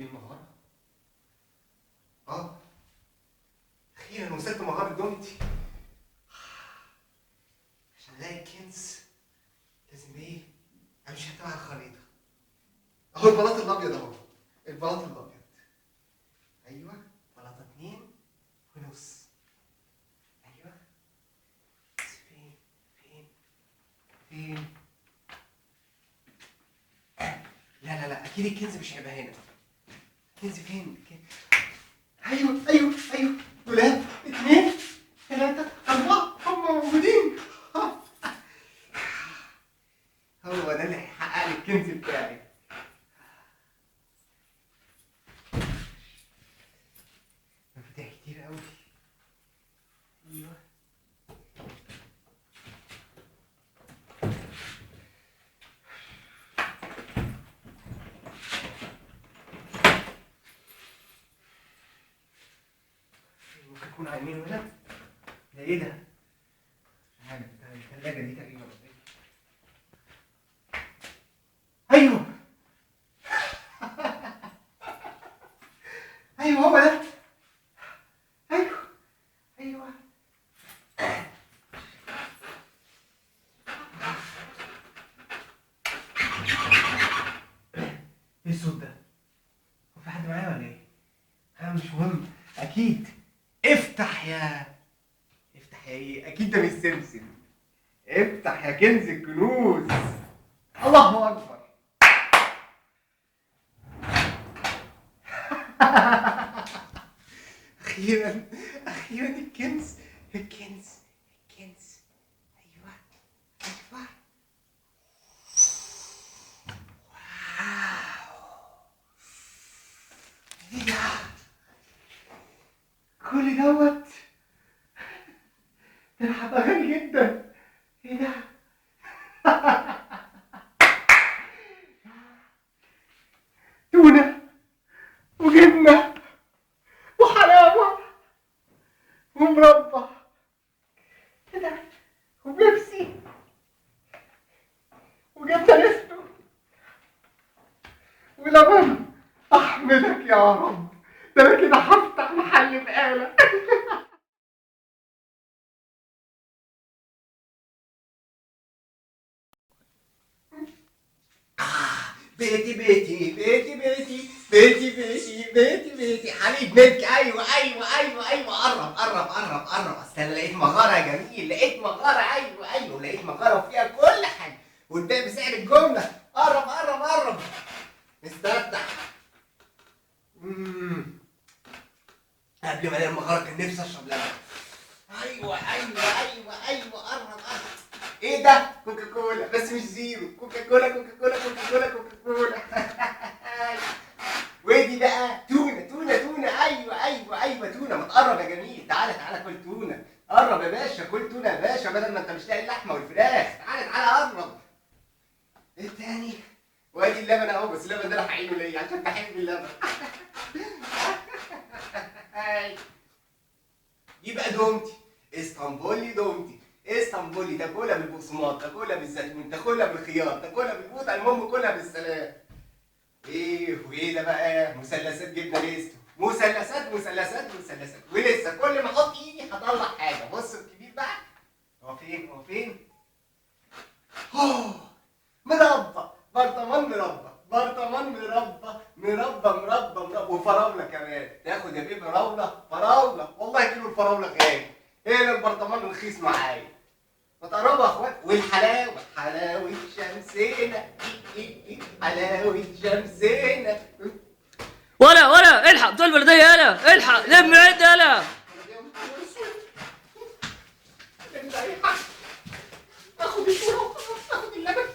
دي المغاره. اخيرا وصلت مغاره دومتي. عشان الاقي الكنز لازم ايه؟ امشي تبع الخريطه. اهو البلاط الابيض اهو. البلاط الابيض. ايوه بلاطه 2.5. ايوه. بس فين؟ لا اكيد الكنز مش هيبقى هنا. الكنز فين؟ ايوه دولاب 2 3 4 هم موجودين. هو ده اللي هيحقق لي الكنز بتاعي. مفاتيح كتير قوي. ايوه ممكن يكون عينين هنا. ده ايه ده؟ مش عارف، ده الثلاجة دي تقريبا. ايوه هو ده. ايوه ايه الصوت ده؟ هو في حد معايا ولا ايه؟ مش مهم. اكيد. افتح يا ايه؟ اكيد ده مش سمسم. افتح يا كنز الكنوز. الله اكبر. اخيرا الكنز. ايوه واو. ايه ده؟ كل دوت؟ ده انا هبقى غني جدا. ايه ده؟ تونة وجبنة وحلاوة ومربى. ايه ده؟ وبيبسي وجبنة نستو ولبن. احمدك يا رب، ده انا كده هفتح محل بقالة. بيتي حبيب ملك. ايوه قرب. اصل انا لقيت مغاره يا جميل. لقيت مغاره. ايوه لقيت مغاره وفيها كل حاجه والباقي بسعر الجمله. قرب نستفتح. قبل ما الاقي المغاره كان نفسي اشرب لبن. ايوه قرب. ايه ده؟ كوكا كولا بس مش زيرو. كوكا كولا. ودي بقى تونه. ايوه تونه. ما تقرب يا جميل. تعالى كل تونه. قرب يا باشا، كل تونه يا باشا، بدل ما انت مش لاقي اللحمه والفراخ. تعالى قرب. ايه تاني؟ وادي اللبن اهو، بس اللبن ده انا هعينه ليه؟ عشان بحب اللبن. دي بقى دومتي. اسطنبولي تاكلها بالبقسماط، تاكلها بالزيتون، تاكلها بالخيار، تاكلها بالقوطه، المهم كلها بالسلام. وايه ده بقى؟ مثلثات جبنه ريستو. مثلثات. ولسه كل ما احط ايدي هطلع حاجه. بص الكبير بقى. هو فين؟ مربى. برطمان مربى وفراوله كمان. تاخد يا بيبي فراوله. والله كيلو الفراوله غالي. هنا البرطمان رخيص معايا. ما تقربوا يا اخوات. والحلاوه حلاوه شمسنا. حلاوه شمسنا. ولا الحق بتوع البلديه. يلا الحق لم عد. يلا اخد الشورى وخلاص. اخد اللبن.